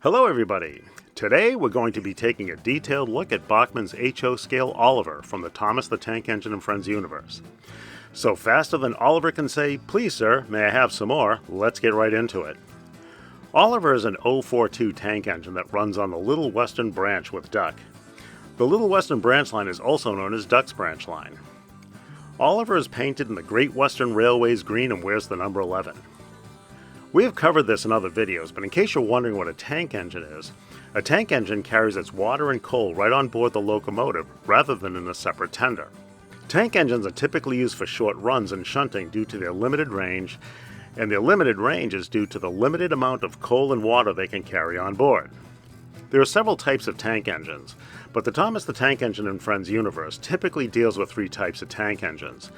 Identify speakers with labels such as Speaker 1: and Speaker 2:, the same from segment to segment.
Speaker 1: Hello everybody! Today we're going to be taking a detailed look at Bachmann's HO scale Oliver from the Thomas the Tank Engine and Friends universe. So faster than Oliver can say, "Please sir, may I have some more?" Let's get right into it. Oliver is an 042 tank engine that runs on the Little Western branch with Duck. The Little Western branch line is also known as Duck's branch line. Oliver is painted in the Great Western Railway's green and wears the number 11. We have covered this in other videos, but in case you're wondering what a tank engine is, a tank engine carries its water and coal right on board the locomotive rather than in a separate tender. Tank engines are typically used for short runs and shunting due to their limited range, and their limited range is due to the limited amount of coal and water they can carry on board. There are several types of tank engines, but the Thomas the Tank Engine and Friends universe typically deals with three types of tank engines: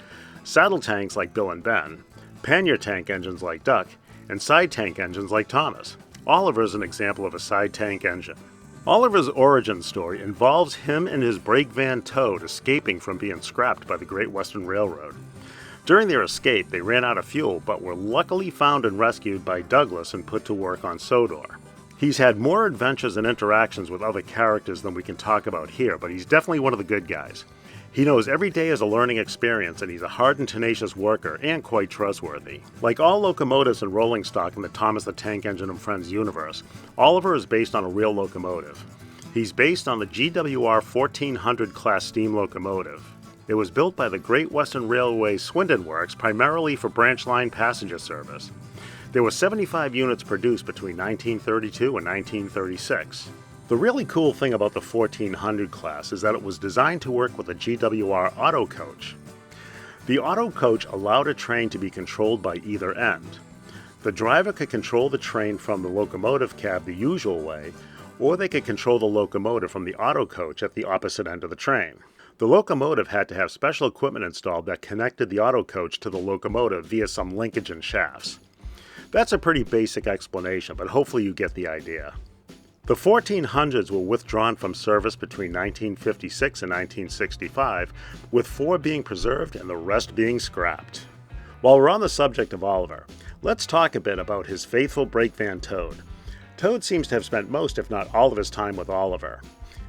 Speaker 1: saddle tanks like Bill and Ben, pannier tank engines like Duck, and side tank engines like Thomas. Oliver is an example of a side tank engine. Oliver's origin story involves him and his brake van Toad escaping from being scrapped by the Great Western Railroad. During their escape, they ran out of fuel, but were luckily found and rescued by Douglas and put to work on Sodor. He's had more adventures and interactions with other characters than we can talk about here, but he's definitely one of the good guys. He knows every day is a learning experience, and he's a hard and tenacious worker and quite trustworthy. Like all locomotives and rolling stock in the Thomas the Tank Engine and Friends universe, Oliver is based on a real locomotive. He's based on the GWR 1400 class steam locomotive. It was built by the Great Western Railway Swindon Works primarily for branch line passenger service. There were 75 units produced between 1932 and 1936. The really cool thing about the 1400 class is that it was designed to work with a GWR auto coach. The auto coach allowed a train to be controlled by either end. The driver could control the train from the locomotive cab the usual way, or they could control the locomotive from the auto coach at the opposite end of the train. The locomotive had to have special equipment installed that connected the auto coach to the locomotive via some linkage and shafts. That's a pretty basic explanation, but hopefully you get the idea. The 1400s were withdrawn from service between 1956 and 1965, with 4 being preserved and the rest being scrapped. While we're on the subject of Oliver, let's talk a bit about his faithful brake van Toad. Toad seems to have spent most, if not all, of his time with Oliver.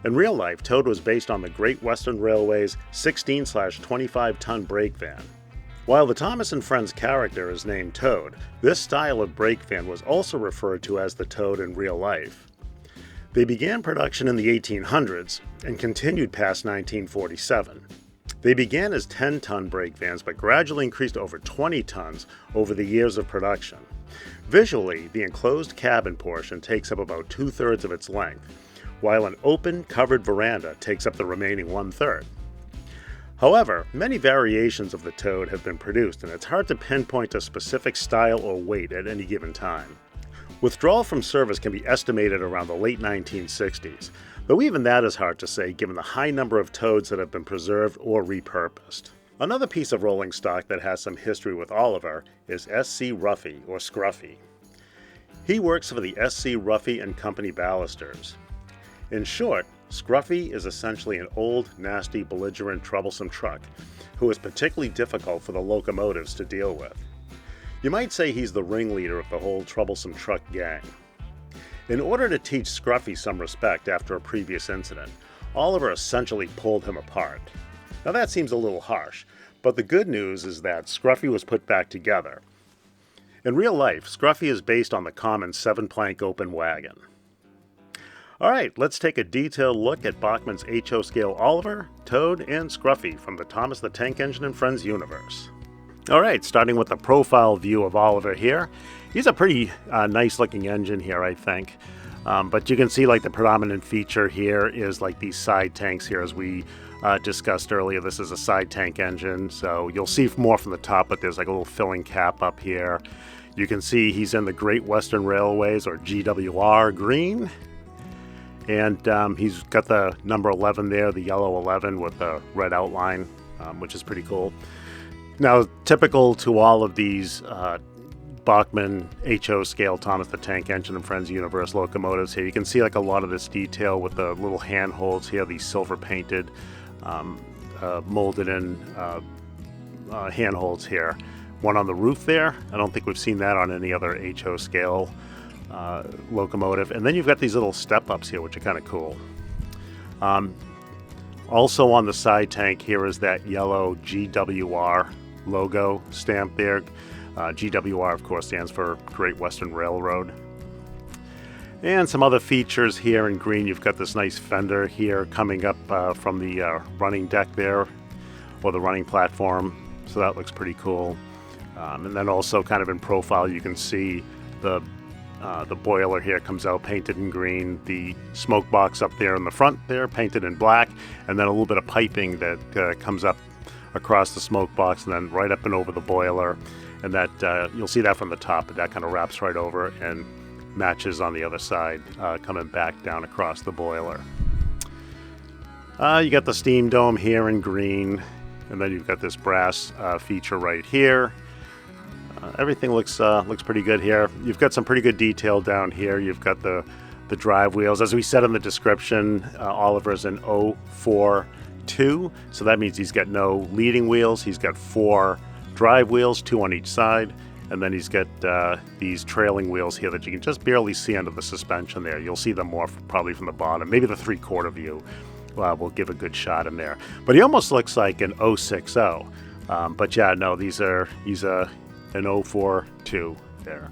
Speaker 1: In real life, Toad was based on the Great Western Railway's 16/25-ton brake van. While the Thomas and Friends character is named Toad, this style of brake van was also referred to as the Toad in real life. They began production in the 1800s and continued past 1947. They began as 10-ton brake vans but gradually increased to over 20 tons over the years of production. Visually, the enclosed cabin portion takes up about 2/3 of its length, while an open, covered veranda takes up the remaining 1/3. However, many variations of the Toad have been produced, and it's hard to pinpoint a specific style or weight at any given time. Withdrawal from service can be estimated around the late 1960s, though even that is hard to say given the high number of Toads that have been preserved or repurposed. Another piece of rolling stock that has some history with Oliver is S.C. Ruffey, or Scruffy. He works for the S.C. Ruffey and Company ballasters. In short, Scruffy is essentially an old, nasty, belligerent, troublesome truck who is particularly difficult for the locomotives to deal with. You might say he's the ringleader of the whole troublesome truck gang. In order to teach Scruffy some respect after a previous incident, Oliver essentially pulled him apart. Now that seems a little harsh, but the good news is that Scruffy was put back together. In real life, Scruffy is based on the common 7-plank open wagon. Alright, let's take a detailed look at Bachmann's HO scale Oliver, Toad, and Scruffy from the Thomas the Tank Engine and Friends universe. Alright, starting with the profile view of Oliver here. He's a pretty nice looking engine here, I think. But you can see like the predominant feature here is like these side tanks here, as we discussed earlier. This is a side tank engine, so you'll see more from the top, but there's like a little filling cap up here. You can see he's in the Great Western Railways, or GWR green. And he's got the number 11 there, the yellow 11 with the red outline, which is pretty cool. Now, typical to all of these Bachmann HO scale Thomas the Tank Engine and Friends universe locomotives here, you can see like a lot of this detail with the little handholds here, these silver painted, molded in handholds here. One on the roof there. I don't think we've seen that on any other HO scale locomotive. And then you've got these little step-ups here, which are kind of cool. Also on the side tank here is that yellow GWR logo stamp there. GWR, of course, stands for Great Western Railroad. And some other features here in green. You've got this nice fender here coming up from the running deck there, or the running platform. So that looks pretty cool. And then also kind of in profile, you can see the boiler here comes out painted in green. The smoke box up there in the front there painted in black. And then a little bit of piping that comes up across the smoke box and then right up and over the boiler. And that you'll see that from the top, but that kind of wraps right over and matches on the other side, coming back down across the boiler. You got the steam dome here in green, and then you've got this brass feature right here. Everything looks pretty good here. You've got some pretty good detail down here. You've got the drive wheels. As we said in the description, Oliver's an 042, so that means he's got no leading wheels. He's got 4 drive wheels, 2 on each side. And then he's got these trailing wheels here that you can just barely see under the suspension there. You'll see them more probably from the bottom. Maybe the 3/4 view will give a good shot in there. But he almost looks like an 060. But yeah, no, he's an 042 there.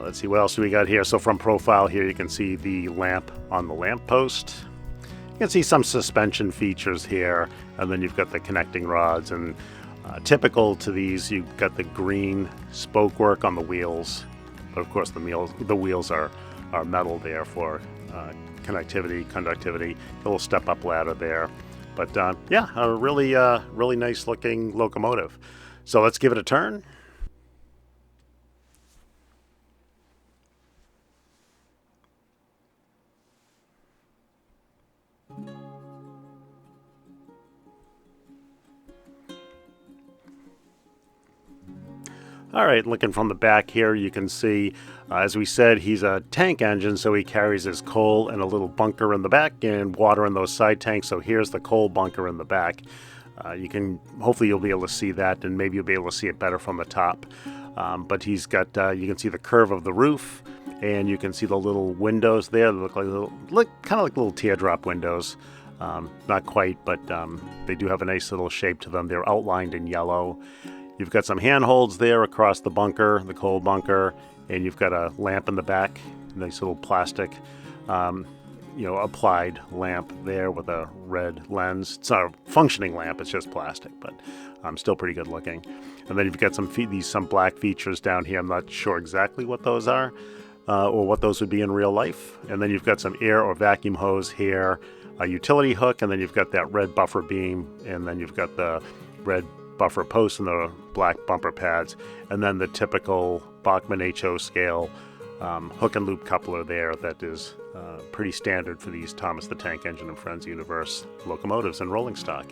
Speaker 1: Let's see, what else do we got here? So from profile here, you can see the lamp on the lamp post. You can see some suspension features here. And then you've got the connecting rods, and typical to these, you've got the green spoke work on the wheels, but of course the wheels are metal there for connectivity, conductivity. A little step-up ladder there, but yeah, a really nice looking locomotive. So let's give it a turn. All right, looking from the back here, you can see, as we said, he's a tank engine, so he carries his coal in a little bunker in the back and water in those side tanks. So here's the coal bunker in the back. Hopefully you'll be able to see that, and maybe you'll be able to see it better from the top. But he's got, you can see the curve of the roof, and you can see the little windows there that look kind of like little teardrop windows. Not quite, but they do have a nice little shape to them. They're outlined in yellow. You've got some handholds there across the bunker, the coal bunker, and you've got a lamp in the back, nice little plastic, applied lamp there with a red lens. It's not a functioning lamp, it's just plastic, but still pretty good looking. And then you've got some black features down here. I'm not sure exactly what those are, or what those would be in real life. And then you've got some air or vacuum hose here, a utility hook, and then you've got that red buffer beam, and then you've got the red buffer posts and the black bumper pads, and then the typical Bachmann HO scale hook and loop coupler there that is pretty standard for these Thomas the Tank Engine and Friends Universe locomotives and rolling stock.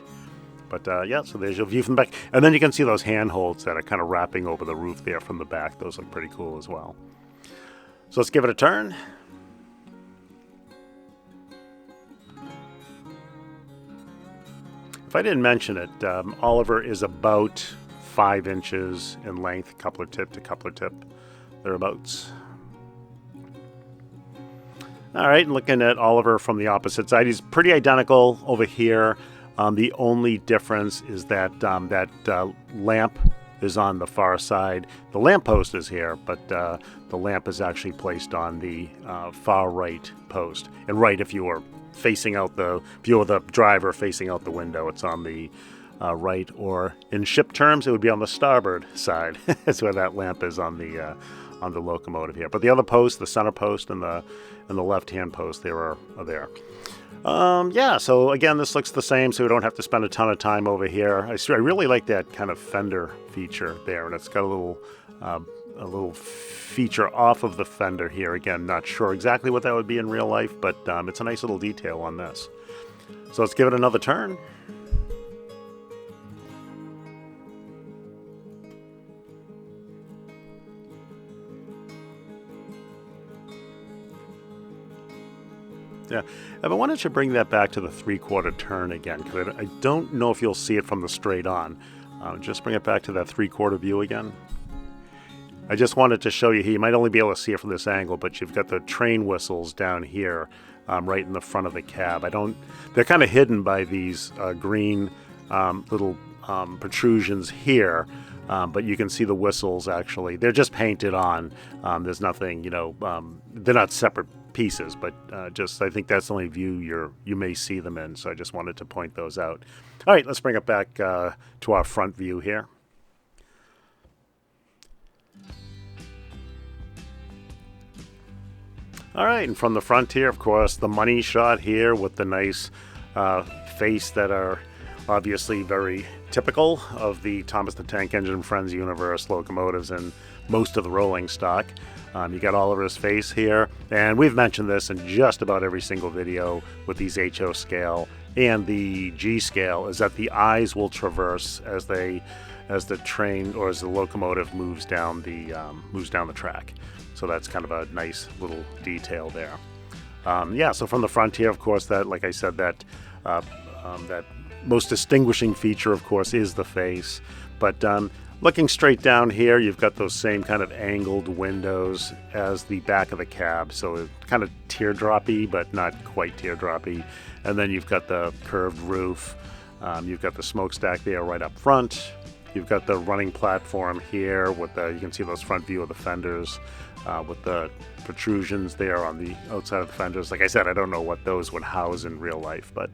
Speaker 1: But yeah, so there's your view from the back. And then you can see those handholds that are kind of wrapping over the roof there from the back. Those look pretty cool as well. So let's give it a turn. If I didn't mention it, Oliver is about 5 inches in length, coupler tip to coupler tip, thereabouts. All right, looking at Oliver from the opposite side, he's pretty identical over here. The only difference is that that lamp is on the far side. The lamp post is here, but the lamp is actually placed on the far right post. And right, if you were the driver facing out the window, it's on the right, or in ship terms, it would be on the starboard side. That's where that lamp is on the locomotive here. But the other post, the center post and the left-hand post, they are there. Yeah, so again, this looks the same, so we don't have to spend a ton of time over here. I really like that kind of fender feature there, and it's got a little feature off of the fender here. Again, not sure exactly what that would be in real life, but it's a nice little detail on this. So let's give it another turn. Yeah, Evan, why don't you bring that back to the 3/4 turn again? Because I don't know if you'll see it from the straight on. Just bring it back to that 3/4 view again. I just wanted to show you here. You might only be able to see it from this angle, but you've got the train whistles down here, right in the front of the cab. They're kind of hidden by these green little protrusions here, but you can see the whistles actually. They're just painted on. There's nothing, they're not separate pieces, but I think that's the only view you may see them in. So I just wanted to point those out. All right, let's bring it back to our front view here. All right, and from the front here, of course, the money shot here with the nice face that are obviously very typical of the Thomas the Tank Engine and Friends universe locomotives and most of the rolling stock. You got Oliver's face here, and we've mentioned this in just about every single video with these HO scale and the G scale, is that the eyes will traverse as the train or as the locomotive moves down the track. So that's kind of a nice little detail there. So from the front here, of course, that, like I said, that most distinguishing feature, of course, is the face. But looking straight down here, you've got those same kind of angled windows as the back of the cab. So it's kind of teardroppy, but not quite teardroppy. And then you've got the curved roof. You've got the smokestack there right up front. You've got the running platform here with you can see those front view of the fenders with the protrusions there on the outside of the fenders. Like I said, I don't know what those would house in real life, but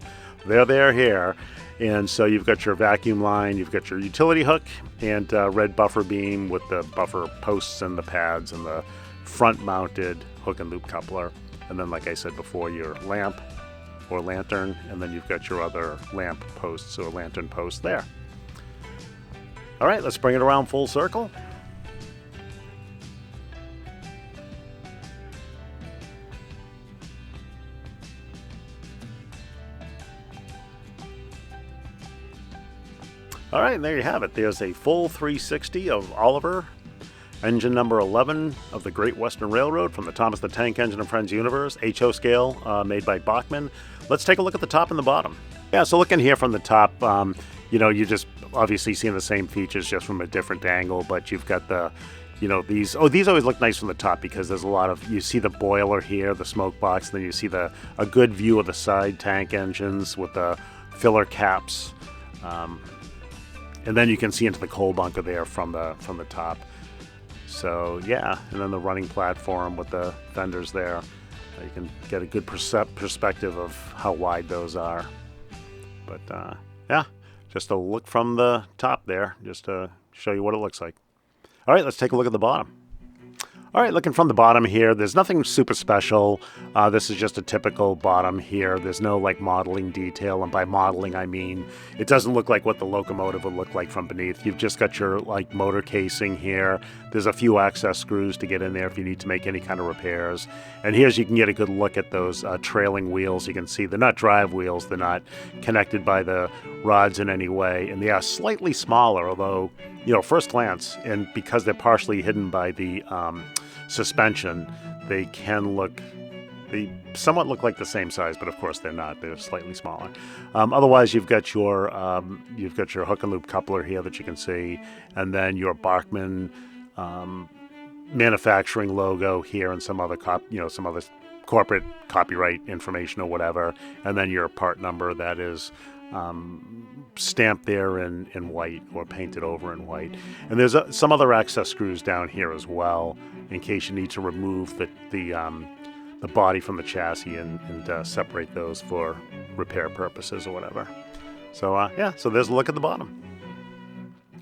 Speaker 1: they're there here. And so you've got your vacuum line, you've got your utility hook, and red buffer beam with the buffer posts and the pads and the front mounted hook and loop coupler. And then, like I said before, your lamp or lantern, and then you've got your other lamp posts or lantern posts there. All right, let's bring it around full circle. All right, and there you have it. There's a full 360 of Oliver, engine number 11 of the Great Western Railroad from the Thomas the Tank Engine and Friends universe, HO scale, made by Bachmann. Let's take a look at the top and the bottom. Yeah, so looking here from the top, you just obviously seeing the same features just from a different angle, but you've got the, these always look nice from the top because there's a lot of, you see the boiler here, the smoke box, and then you see a good view of the side tank engines with the filler caps. And then you can see into the coal bunker there from the top. So yeah, and then the running platform with the fenders there. You can get a good perspective of how wide those are. But yeah, just a look from the top there, just to show you what it looks like. All right, let's take a look at the bottom. All right, looking from the bottom here, there's nothing super special. This is just a typical bottom here. There's no modeling detail, and by modeling I mean it doesn't look like what the locomotive would look like from beneath. You've just got your motor casing here. There's a few access screws to get in there if you need to make any kind of repairs. And here's you can get a good look at those trailing wheels. You can see they're not drive wheels. They're not connected by the rods in any way, and they are slightly smaller, although first glance, and because they're partially hidden by the suspension, they somewhat look like the same size, but of course they're not. They're slightly smaller. Otherwise, you've got your hook and loop coupler here that you can see, and then your Bachmann manufacturing logo here, and some other some other corporate copyright information or whatever, and then your part number that is stamped there in white or painted over in white. And there's some other access screws down here as well in case you need to remove the body from the chassis and separate those for repair purposes or whatever. So yeah, so there's a look at the bottom.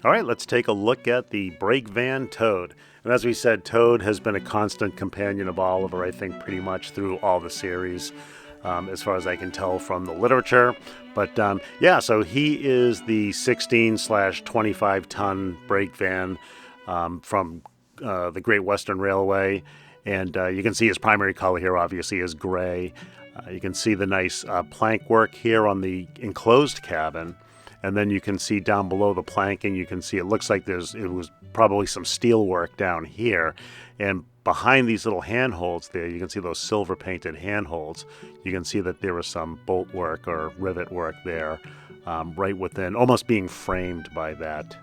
Speaker 1: All right, let's take a look at the brake van Toad. And as we said, Toad has been a constant companion of Oliver, I think, pretty much through all the series. As far as I can tell from the literature. But yeah, so he is the 16/25 ton brake van from the Great Western Railway. And you can see his primary color here obviously is gray. You can see the nice plank work here on the enclosed cabin. And then you can see down below the planking, you can see it looks like it was probably some steel work down here. And behind these little handholds there, you can see those silver painted handholds. You can see that there was some bolt work or rivet work there, right within, almost being framed by that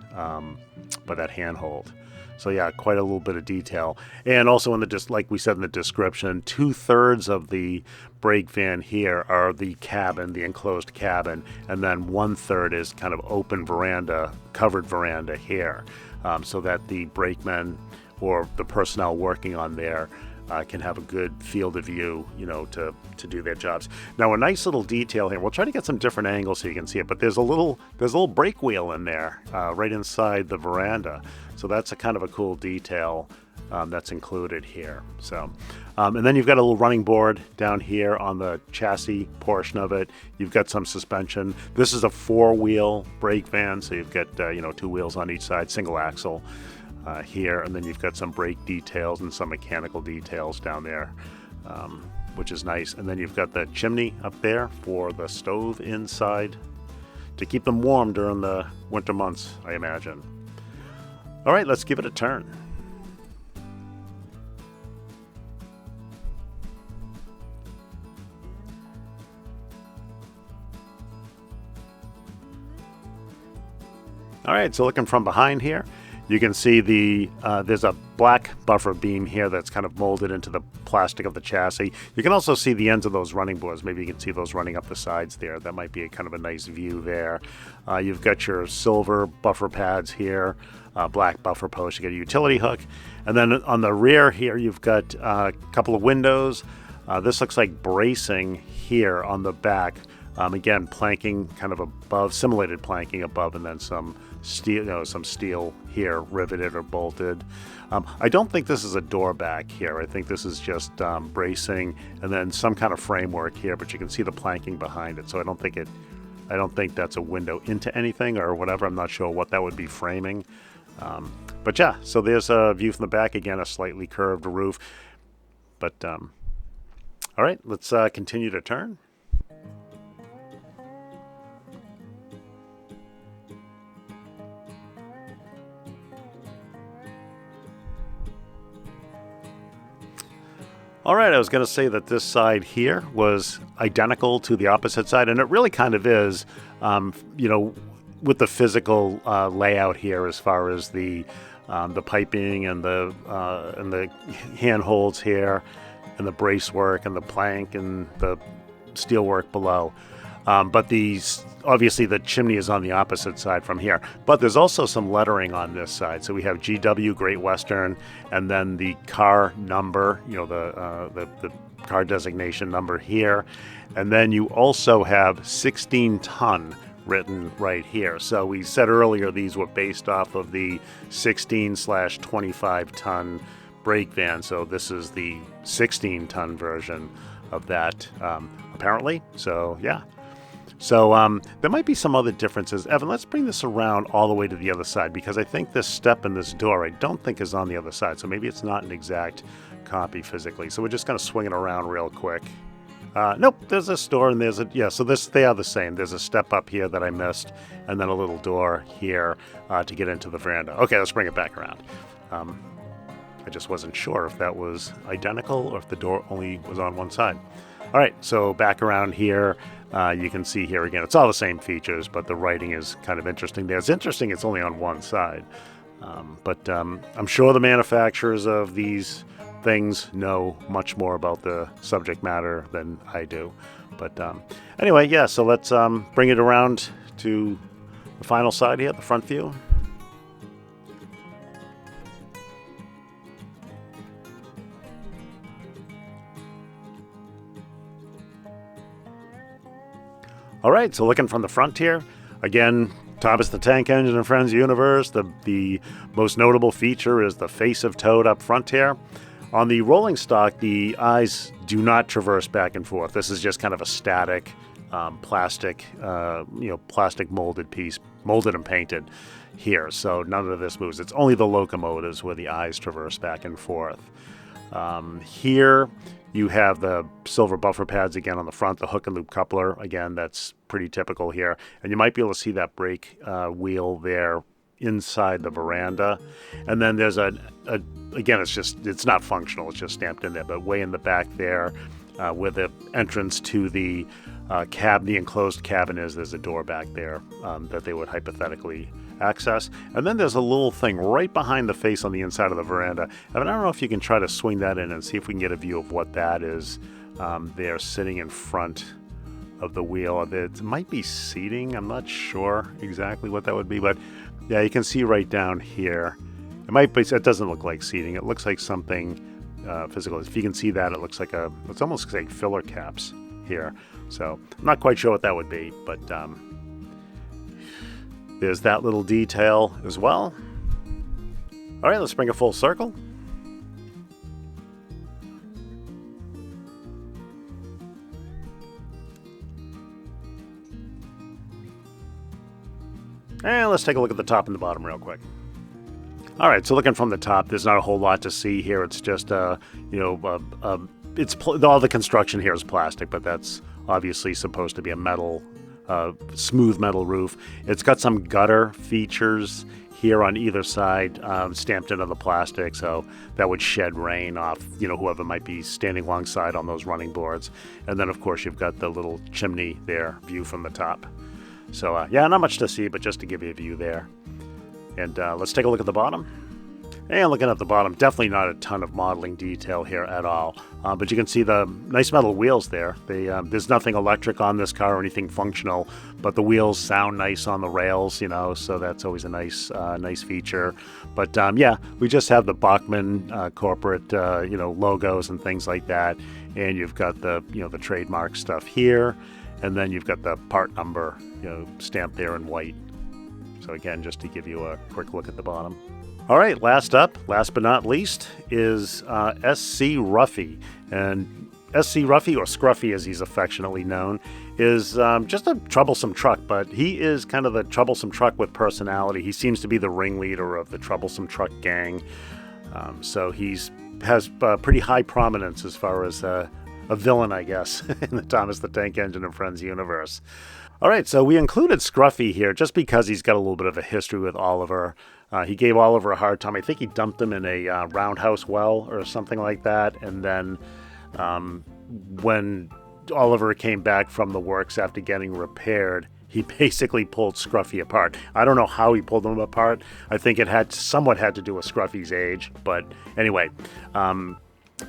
Speaker 1: handhold. So yeah, quite a little bit of detail. And also in the, like we said in the description, 2/3 of the brake van here are the cabin, the enclosed cabin, and then 1/3 is kind of open veranda, covered veranda here, so that the brakemen or the personnel working on there can have a good field of view, to do their jobs. Now, a nice little detail here. We'll try to get some different angles so you can see it, but there's a little brake wheel in there, right inside the veranda. So that's a kind of a cool detail that's included here. So, and then you've got a little running board down here on the chassis portion of it. You've got some suspension. This is a 4-wheel brake van, so you've got 2 wheels on each side, single axle. Here, and then you've got some brake details and some mechanical details down there, which is nice. And then you've got the chimney up there for the stove inside to keep them warm during the winter months, I imagine. All right, let's give it a turn. All right, so looking from behind here, you can see there's a black buffer beam here that's kind of molded into the plastic of the chassis. You can also see the ends of those running boards. Maybe you can see those running up the sides there. That might be a kind of a nice view there. You've got your silver buffer pads here, black buffer post. You get a utility hook. And then on the rear here, you've got a couple of windows. This looks like bracing here on the back. Again, planking kind of above, simulated planking above, and then some steel here riveted or bolted. I don't think this is a door back here. I think this is just bracing and then some kind of framework here, but you can see the planking behind it. So I don't think that's a window into anything or whatever. I'm not sure what that would be framing. But yeah, so there's a view from the back. Again, a slightly curved roof. But all right, let's continue to turn. All right, I was going to say that this side here was identical to the opposite side, and it really kind of is, with the physical layout here as far as the piping and the handholds here, and the brace work and the plank and the steel work below. But obviously the chimney is on the opposite side from here. But there's also some lettering on this side. So we have GW, Great Western, and then the car number, the car designation number here. And then you also have 16-ton written right here. So we said earlier these were based off of the 16/25-ton brake van. So this is the 16-ton version of that, apparently. So yeah. So there might be some other differences. Evan, let's bring this around all the way to the other side, because I think this step in this door I don't think is on the other side. So maybe it's not an exact copy physically. So we're just going to swing it around real quick. Nope, there's this door and so they are the same. There's a step up here that I missed, and then a little door here to get into the veranda. Okay, let's bring it back around. I just wasn't sure if that was identical or if the door only was on one side. All right, so back around here, you can see here again, it's all the same features, but the writing is kind of interesting there. It's interesting it's only on one side. But I'm sure the manufacturers of these things know much more about the subject matter than I do. But anyway, yeah, so let's bring it around to the final side here, the front view. All right, so looking from the front here, again, Thomas the Tank Engine and Friends universe, the most notable feature is the face of Toad up front here. On the rolling stock, the eyes do not traverse back and forth. This is just kind of a static plastic molded piece, molded and painted here. So none of this moves. It's only the locomotives where the eyes traverse back and forth. Here you have the silver buffer pads again on the front, the hook and loop coupler. Again, that's pretty typical here. And you might be able to see that brake wheel there inside the veranda. And then there's again, it's not functional, it's just stamped in there, but way in the back there where the entrance to the enclosed cabin is, there's a door back there that they would hypothetically access. And then there's a little thing right behind the face on the inside of the veranda. And I don't know if you can try to swing that in and see if we can get a view of what that is. They're sitting in front of the wheel. It might be seating. I'm not sure exactly what that would be, but yeah, you can see right down here. It might be. It doesn't look like seating. It looks like something physical. If you can see that, it looks like it's almost like filler caps here. So I'm not quite sure what that would be, but there's that little detail as well. All right, let's bring a full circle. And let's take a look at the top and the bottom real quick. All right, so looking from the top, there's not a whole lot to see here. It's just, all the construction here is plastic, but that's obviously supposed to be a metal, smooth metal roof. It's got some gutter features here on either side, stamped into the plastic, so that would shed rain off, whoever might be standing alongside on those running boards. And then, of course, you've got the little chimney there, view from the top. So, yeah, not much to see, but just to give you a view there. And let's take a look at the bottom. And looking at the bottom, definitely not a ton of modeling detail here at all. But you can see the nice metal wheels there. There's nothing electric on this car or anything functional, but the wheels sound nice on the rails, so that's always a nice feature. But yeah, we just have the Bachmann corporate, logos and things like that. And you've got the trademark stuff here. And then you've got the part number, stamped there in white. So again, just to give you a quick look at the bottom. All right, last but not least, is SC Ruffey. And SC Ruffey, or Scruffy as he's affectionately known, is just a troublesome truck, but he is kind of the troublesome truck with personality. He seems to be the ringleader of the troublesome truck gang. So has pretty high prominence as far as a villain, I guess, in the Thomas the Tank Engine and Friends universe. All right, so we included Scruffy here just because he's got a little bit of a history with Oliver. He gave Oliver a hard time. I think he dumped him in a roundhouse well or something like that. And then when Oliver came back from the works after getting repaired, he basically pulled Scruffy apart. I don't know how he pulled them apart. I think it somewhat had to do with Scruffy's age. But anyway,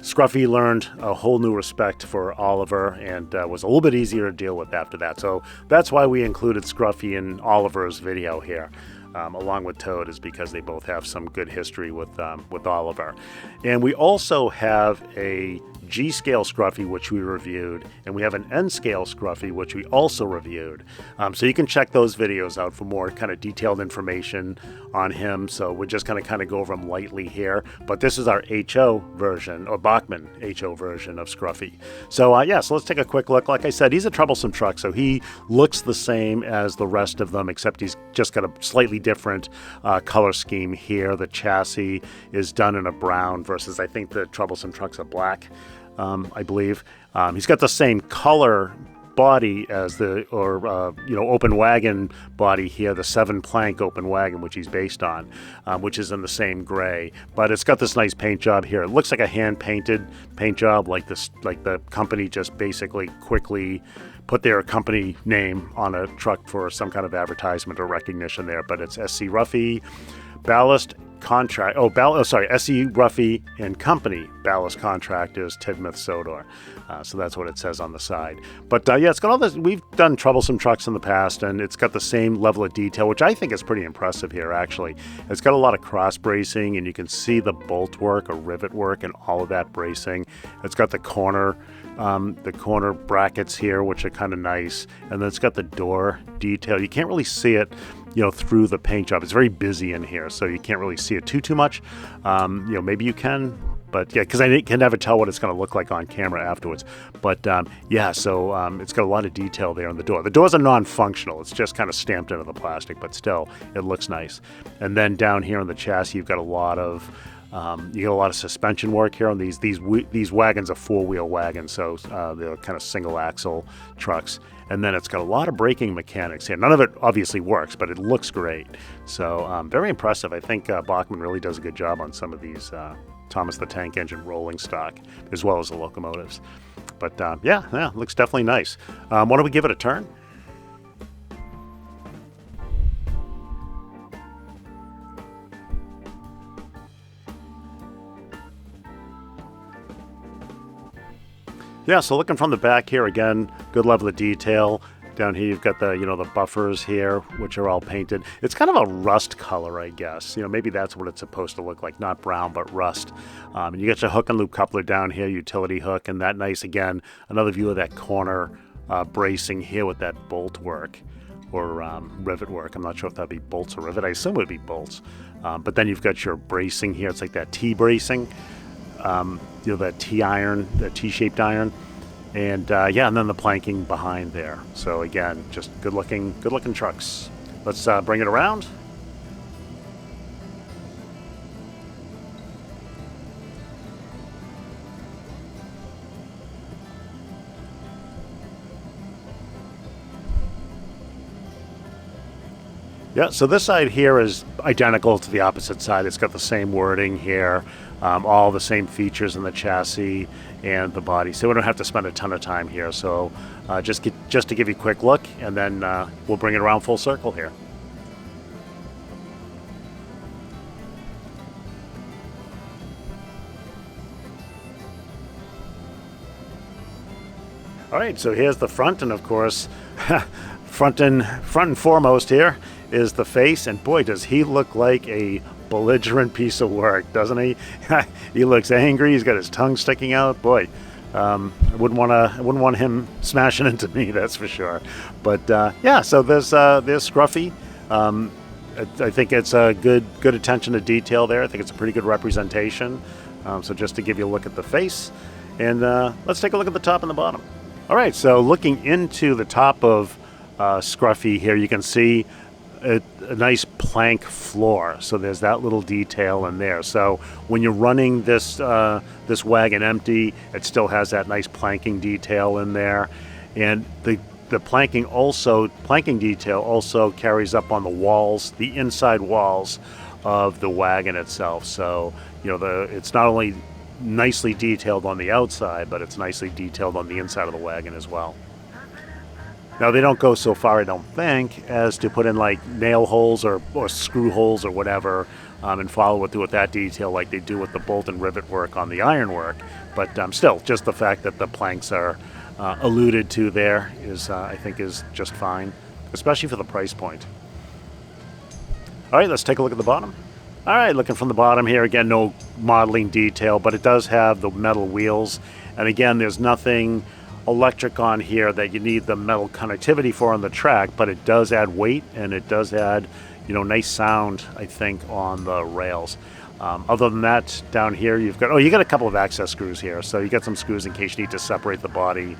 Speaker 1: Scruffy learned a whole new respect for Oliver and was a little bit easier to deal with after that. So that's why we included Scruffy in Oliver's video here, along with Toad, is because they both have some good history with Oliver. And we also have a G-scale Scruffy, which we reviewed, and we have an N-scale Scruffy, which we also reviewed. So you can check those videos out for more kind of detailed information on him. So we're just going to kind of go over him lightly here. But this is our HO version, or Bachmann HO version of Scruffy. So yeah, so let's take a quick look. Like I said, he's a troublesome truck, so he looks the same as the rest of them, except he's just got a slightly different color scheme here. The chassis is done in a brown versus I think the troublesome trucks are black. I believe. He's got the same color body as the open wagon body here, the 7-plank open wagon, which he's based on, which is in the same gray. But it's got this nice paint job here. It looks like a hand-painted paint job, like the company just basically quickly put their company name on a truck for some kind of advertisement or recognition there. But it's SC Ruffey Ballast Contract. SC Ruffey and Company Ballast Contractors, Tidmouth, Sodor. So that's what it says on the side. But yeah, it's got all this. We've done troublesome trucks in the past, and it's got the same level of detail, which I think is pretty impressive here, actually. It's got a lot of cross bracing, and you can see the bolt work or rivet work and all of that bracing. It's got the corner brackets here, which are kind of nice. And then it's got the door detail. You can't really see it, through the paint job. It's very busy in here, so you can't really see it too much. Maybe you can, but yeah, because I can never tell what it's going to look like on camera afterwards. But yeah, so it's got a lot of detail there on the door. The doors are non-functional. It's just kind of stamped into the plastic, but still, it looks nice. And then down here on the chassis, you've got a lot of suspension work here on these wagons are 4-wheel wagons, so they're kind of single axle trucks. And then it's got a lot of braking mechanics here. None of it obviously works, but it looks great. So very impressive. I think Bachmann really does a good job on some of these Thomas the Tank Engine rolling stock, as well as the locomotives. But yeah, looks definitely nice. Why don't we give it a turn? Yeah, so looking from the back here again, good level of detail. Down here you've got the, the buffers here, which are all painted. It's kind of a rust color, I guess. Maybe that's what it's supposed to look like, not brown, but rust. And you got your hook and loop coupler down here, utility hook, and that nice, again, another view of that corner bracing here with that bolt work or rivet work. I'm not sure if that'd be bolts or rivet. I assume it would be bolts. But then you've got your bracing here. It's like that T-bracing, that T-iron, that T-shaped iron. And yeah, and then the planking behind there. So again, just good looking trucks. Let's bring it around. Yeah, so this side here is identical to the opposite side. It's got the same wording here, all the same features in the chassis and the body. So we don't have to spend a ton of time here. So just to give you a quick look, and then we'll bring it around full circle here. All right, so here's the front, and of course, front and foremost here is the face, and boy, does he look like a belligerent piece of work, doesn't he? He looks angry. He's got his tongue sticking out. Boy, I wouldn't want him smashing into me, that's for sure. But yeah, so there's Scruffy. I think it's a good attention to detail there. I think it's a pretty good representation. So just to give you a look at the face, and let's take a look at the top and the bottom. All right, so looking into the top of Scruffy here, you can see a nice plank floor. So there's that little detail in there. So when you're running this wagon empty, it still has that nice planking detail in there. And the planking detail also carries up on the walls, the inside walls of the wagon itself. So it's not only nicely detailed on the outside, but it's nicely detailed on the inside of the wagon as well. Now, they don't go so far, I don't think, as to put in like nail holes or screw holes or whatever and follow it through with that detail like they do with the bolt and rivet work on the ironwork. But still, just the fact that the planks are alluded to there is, I think, is just fine, especially for the price point. All right, let's take a look at the bottom. All right, looking from the bottom here, again, no modeling detail, but it does have the metal wheels. And again, there's nothing electric on here that you need the metal connectivity for on the track, but it does add weight, and it does add, nice sound, I think, on the rails. Other than that, down here you got a couple of access screws here. So you got some screws in case you need to separate the body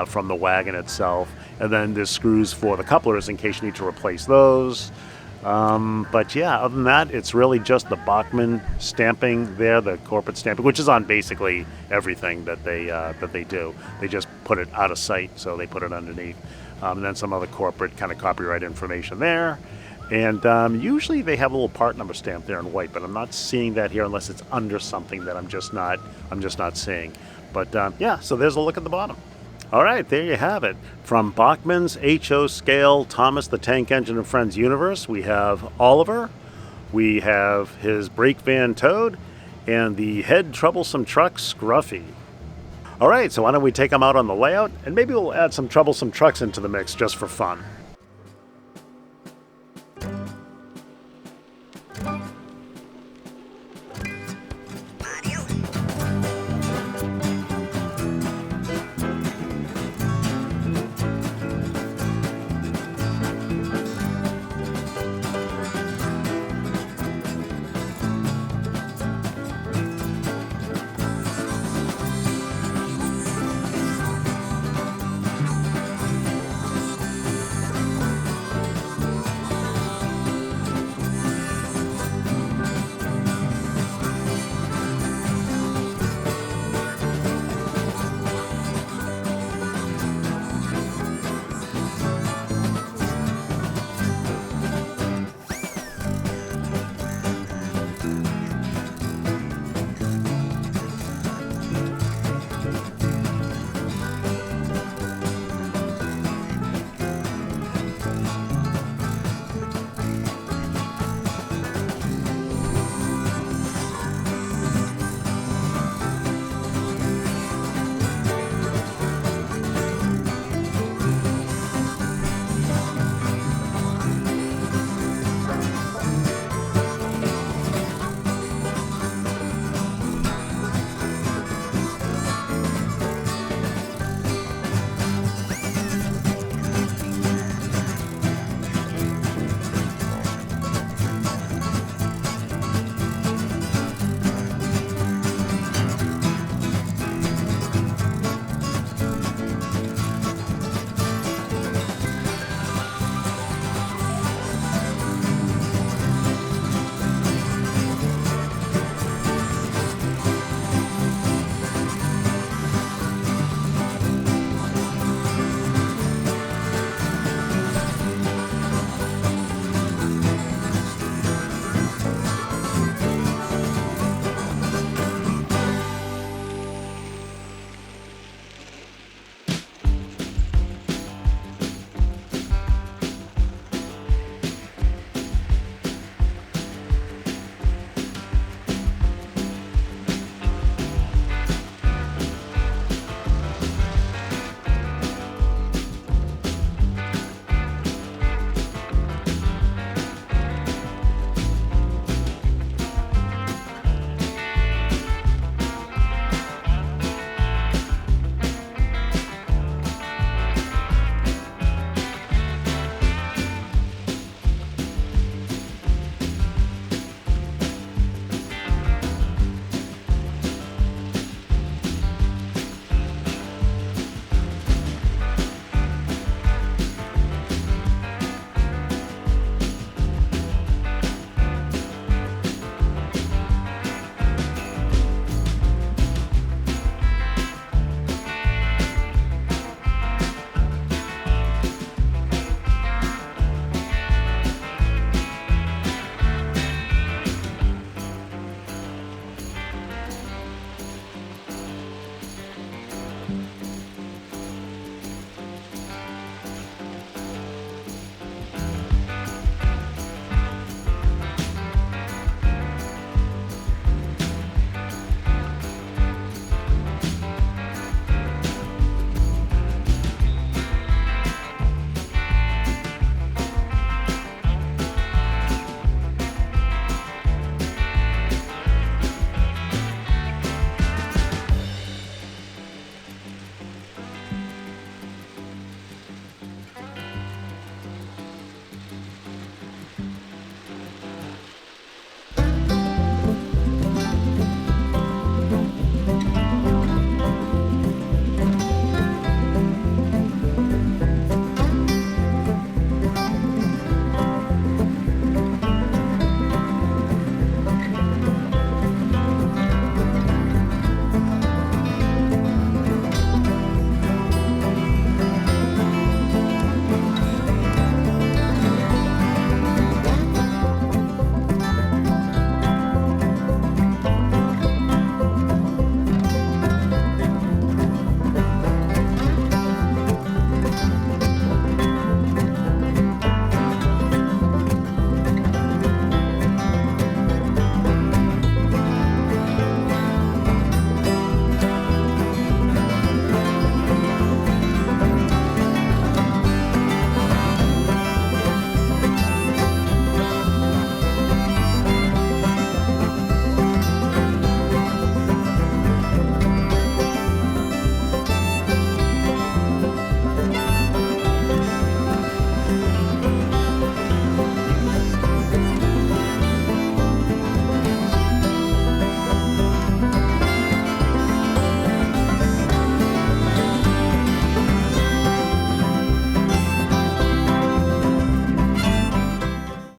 Speaker 1: from the wagon itself. And then there's screws for the couplers in case you need to replace those. But yeah, other than that, it's really just the Bachmann stamping there, the corporate stamping, which is on basically everything that they do. They just put it out of sight, so they put it underneath. And then some other corporate kind of copyright information there. And usually they have a little part number stamp there in white, but I'm not seeing that here unless it's under something that I'm just not seeing. But yeah, so there's a look at the bottom. All right, there you have it. From Bachmann's HO scale Thomas the Tank Engine and Friends universe, we have Oliver, we have his brake van Toad, and the head troublesome truck Scruffy. All right, so why don't we take them out on the layout, and maybe we'll add some troublesome trucks into the mix just for fun.